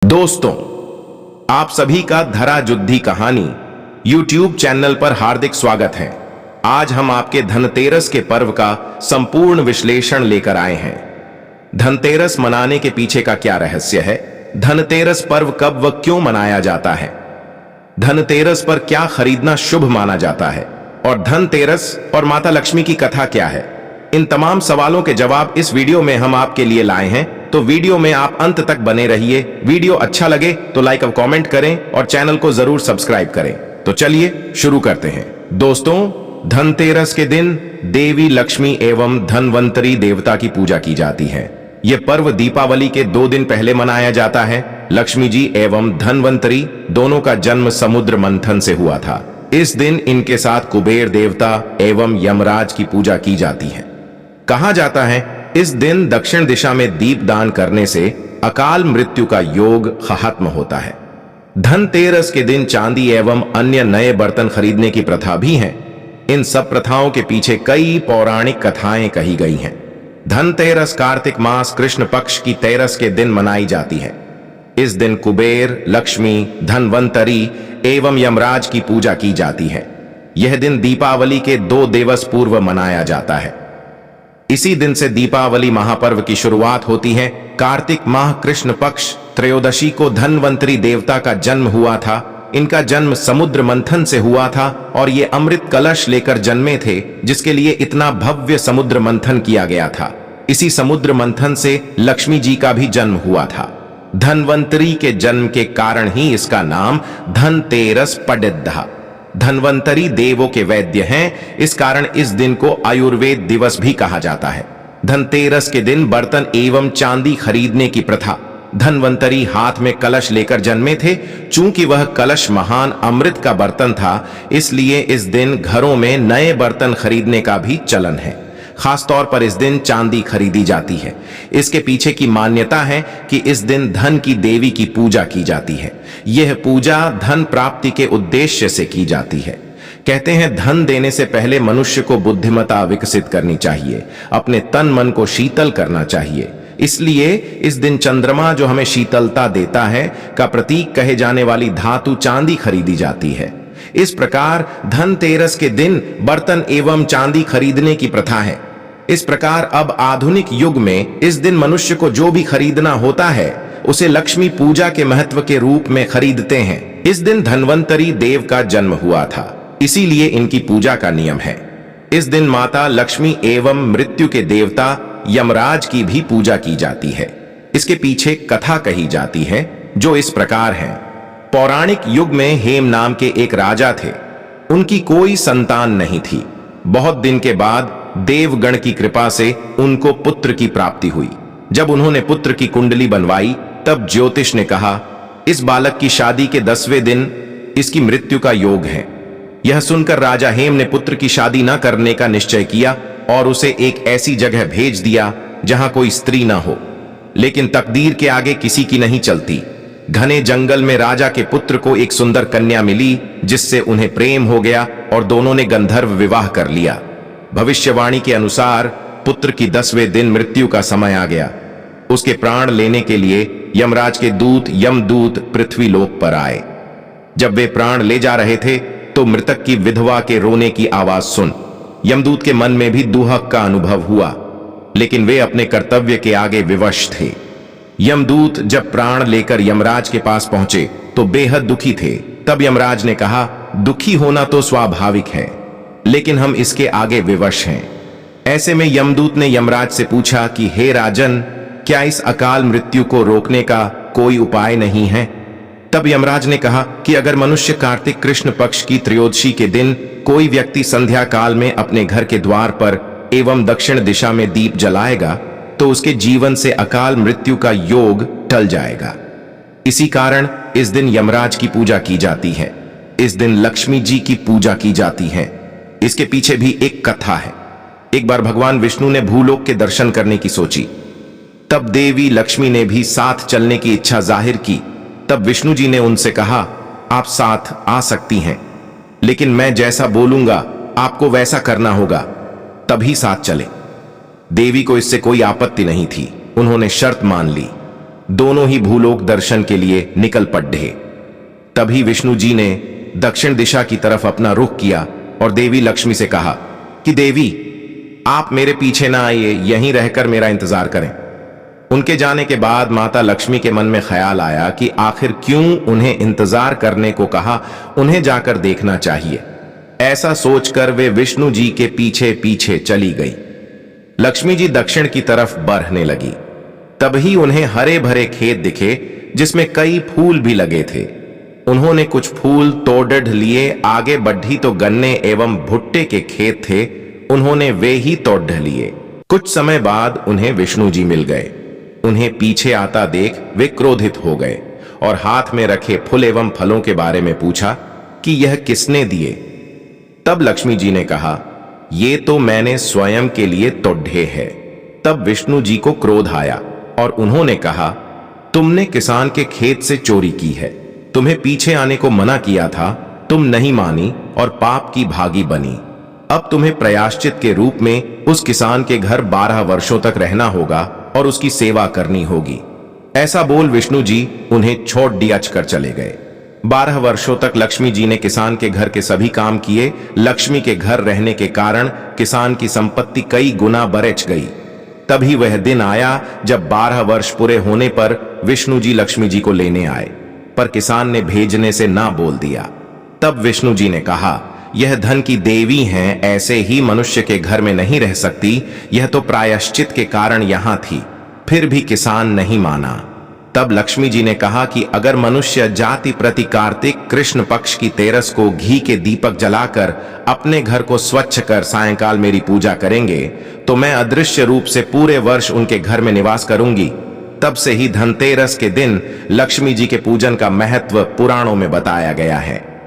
दोस्तों, आप सभी का धरा जुद्धि कहानी YouTube चैनल पर हार्दिक स्वागत है। आज हम आपके धनतेरस के पर्व का संपूर्ण विश्लेषण लेकर आए हैं। धनतेरस मनाने के पीछे का क्या रहस्य है? धनतेरस पर्व कब व क्यों मनाया जाता है? धनतेरस पर क्या खरीदना शुभ माना जाता है? और धनतेरस और माता लक्ष्मी की कथा क्या है? इन तमाम सवालों के जवाब इस वीडियो में हम आपके लिए लाए हैं, तो वीडियो में आप अंत तक बने रहिए। वीडियो अच्छा लगे तो लाइक और कमेंट करें और चैनल को जरूर सब्सक्राइब करें। तो चलिए शुरू करते हैं। दोस्तों, धनतेरस के दिन देवी लक्ष्मी एवं धनवंतरी देवता की पूजा की जाती है। यह पर्व दीपावली के 2 दिन पहले मनाया जाता है। लक्ष्मी जी एवं धनवंतरी दोनों का जन्म समुद्र मंथन से हुआ था। इस दिन इनके साथ कुबेर देवता एवं यमराज की पूजा की जाती है। कहा जाता है इस दिन दक्षिण दिशा में दीप दान करने से अकाल मृत्यु का योग खत्म होता है। धनतेरस के दिन चांदी एवं अन्य नए बर्तन खरीदने की प्रथा भी है। इन सब प्रथाओं के पीछे कई पौराणिक कथाएं कही गई हैं। धनतेरस कार्तिक मास कृष्ण पक्ष की तेरस के दिन मनाई जाती है। इस दिन कुबेर, लक्ष्मी, धनवंतरी एवं यमराज की पूजा की जाती है। यह दिन दीपावली के 2 दिवस पूर्व मनाया जाता है। इसी दिन से दीपावली महापर्व की शुरुआत होती है। कार्तिक माह कृष्ण पक्ष त्रयोदशी को धनवंतरी देवता का जन्म हुआ था। इनका जन्म समुद्र मंथन से हुआ था और ये अमृत कलश लेकर जन्मे थे, जिसके लिए इतना भव्य समुद्र मंथन किया गया था। इसी समुद्र मंथन से लक्ष्मी जी का भी जन्म हुआ था। धनवंतरी के जन्म के कारण ही इसका नाम धनतेरस पड़िद्धा। धनवंतरी देवों के वैद्य हैं, इस कारण इस दिन को आयुर्वेद दिवस भी कहा जाता है। धनतेरस के दिन बर्तन एवं चांदी खरीदने की प्रथा। धनवंतरी हाथ में कलश लेकर जन्मे थे। चूंकि वह कलश महान अमृत का बर्तन था, इसलिए इस दिन घरों में नए बर्तन खरीदने का भी चलन है। खासतौर पर इस दिन चांदी खरीदी जाती है। इसके पीछे की मान्यता है कि इस दिन धन की देवी की पूजा की जाती है। यह पूजा धन प्राप्ति के उद्देश्य से की जाती है। कहते हैं धन देने से पहले मनुष्य को बुद्धिमत्ता विकसित करनी चाहिए, अपने तन मन को शीतल करना चाहिए। इसलिए इस दिन चंद्रमा जो हमें शीतलता देता है का प्रतीक कहे जाने वाली धातु चांदी खरीदी जाती है। इस प्रकार धनतेरस के दिन बर्तन एवं चांदी खरीदने की प्रथा है। इस प्रकार अब आधुनिक युग में इस दिन मनुष्य को जो भी खरीदना होता है उसे लक्ष्मी पूजा के महत्व के रूप में खरीदते हैं। इस दिन धनवंतरी देव का जन्म हुआ था, इसीलिए इनकी पूजा का नियम है। इस दिन माता लक्ष्मी एवं मृत्यु के देवता यमराज की भी पूजा की जाती है। इसके पीछे कथा कही जाती है जो इस प्रकार है। पौराणिक युग में हेम नाम के एक राजा थे। उनकी कोई संतान नहीं थी। बहुत दिन के बाद देवगण की कृपा से उनको पुत्र की प्राप्ति हुई। जब उन्होंने पुत्र की कुंडली बनवाई, तब ज्योतिष ने कहा इस बालक की शादी के 10वें दिन इसकी मृत्यु का योग है। यह सुनकर राजा हेम ने पुत्र की शादी न करने का निश्चय किया और उसे एक ऐसी जगह भेज दिया जहां कोई स्त्री न हो। लेकिन तकदीर के आगे किसी की नहीं चलती। घने जंगल में राजा के पुत्र को एक सुंदर कन्या मिली, जिससे उन्हें प्रेम हो गया और दोनों ने गंधर्व विवाह कर लिया। भविष्यवाणी के अनुसार पुत्र की 10वें दिन मृत्यु का समय आ गया। उसके प्राण लेने के लिए यमराज के दूत यमदूत पृथ्वीलोक पर आए। जब वे प्राण ले जा रहे थे तो मृतक की विधवा के रोने की आवाज सुन यमदूत के मन में भी दुहक का अनुभव हुआ, लेकिन वे अपने कर्तव्य के आगे विवश थे। यमदूत जब प्राण लेकर यमराज के पास पहुंचे तो बेहद दुखी थे। तब यमराज ने कहा दुखी होना तो स्वाभाविक है, लेकिन हम इसके आगे विवश हैं। ऐसे में यमदूत ने यमराज से पूछा कि हे राजन, क्या इस अकाल मृत्यु को रोकने का कोई उपाय नहीं है? तब यमराज ने कहा कि अगर मनुष्य कार्तिक कृष्ण पक्ष की त्रयोदशी के दिन कोई व्यक्ति संध्या काल में अपने घर के द्वार पर एवं दक्षिण दिशा में दीप जलाएगा तो उसके जीवन से अकाल मृत्यु का योग टल जाएगा। इसी कारण इस दिन यमराज की पूजा की जाती है। इस दिन लक्ष्मी जी की पूजा की जाती है। इसके पीछे भी एक कथा है। एक बार भगवान विष्णु ने भूलोक के दर्शन करने की सोची। तब देवी लक्ष्मी ने भी साथ चलने की इच्छा जाहिर की। तब विष्णु जी ने उनसे कहा आप साथ आ सकती हैं, लेकिन मैं जैसा बोलूंगा आपको वैसा करना होगा, तभी साथ चले। देवी को इससे कोई आपत्ति नहीं थी। उन्होंने शर्त मान ली। दोनों ही भूलोक दर्शन के लिए निकल पड़े। तभी विष्णु जी ने दक्षिण दिशा की तरफ अपना रुख किया और देवी लक्ष्मी से कहा कि देवी, आप मेरे पीछे ना आइए, यहीं रहकर मेरा इंतजार करें। उनके जाने के बाद माता लक्ष्मी के मन में ख्याल आया कि आखिर क्यों उन्हें इंतजार करने को कहा, उन्हें जाकर देखना चाहिए। ऐसा सोचकर वे विष्णु जी के पीछे पीछे चली गई। लक्ष्मी जी दक्षिण की तरफ बढ़ने लगी। तभी उन्हें हरे भरे खेत दिखे जिसमें कई फूल भी लगे थे। उन्होंने कुछ फूल तोड़ लिए। आगे बढ़ी तो गन्ने एवं भुट्टे के खेत थे, उन्होंने वे ही तोड़ लिए। कुछ समय बाद उन्हें विष्णु जी मिल गए। उन्हें पीछे आता देख वे क्रोधित हो गए और हाथ में रखे फूल एवं फलों के बारे में पूछा कि यह किसने दिए। तब लक्ष्मी जी ने कहा, ये तो मैंने स्वयं के लिए तोड़े हैं। तब विष्णु जी को क्रोध आया और उन्होंने कहा, तुमने किसान के खेत से चोरी की है। तुम्हें पीछे आने को मना किया था, तुम नहीं मानी और पाप की भागी बनी। अब तुम्हें प्रायश्चित के रूप में उस किसान के घर 12 वर्षों तक रहना होगा और उसकी सेवा करनी होगी। ऐसा बोल विष्णु जी उन्हें छोड़ दियाच कर चले गए। 12 वर्षों तक लक्ष्मी जी ने किसान के घर के सभी काम किए। लक्ष्मी के घर रहने के कारण किसान की संपत्ति कई गुना बढ़ गई। तभी वह दिन आया जब 12 वर्ष पूरे होने पर विष्णु जी लक्ष्मी जी को लेने आए, पर किसान ने भेजने से ना बोल दिया। तब विष्णु जी ने कहा, यह धन की देवी हैं, ऐसे ही मनुष्य के घर में नहीं रह सकती। यह तो प्रायश्चित के कारण यहां थी, फिर भी किसान नहीं माना। तब लक्ष्मी जी ने कहा कि अगर मनुष्य जाति प्रति कार्तिक कृष्ण पक्ष की 13 को घी के दीपक जलाकर अपने घर को स्वच्छ कर सायंकाल मेरी पूजा करेंगे तो मैं अदृश्य रूप से पूरे वर्ष उनके घर में निवास करूंगी। तब से ही धनतेरस के दिन लक्ष्मी जी के पूजन का महत्व पुराणों में बताया गया है।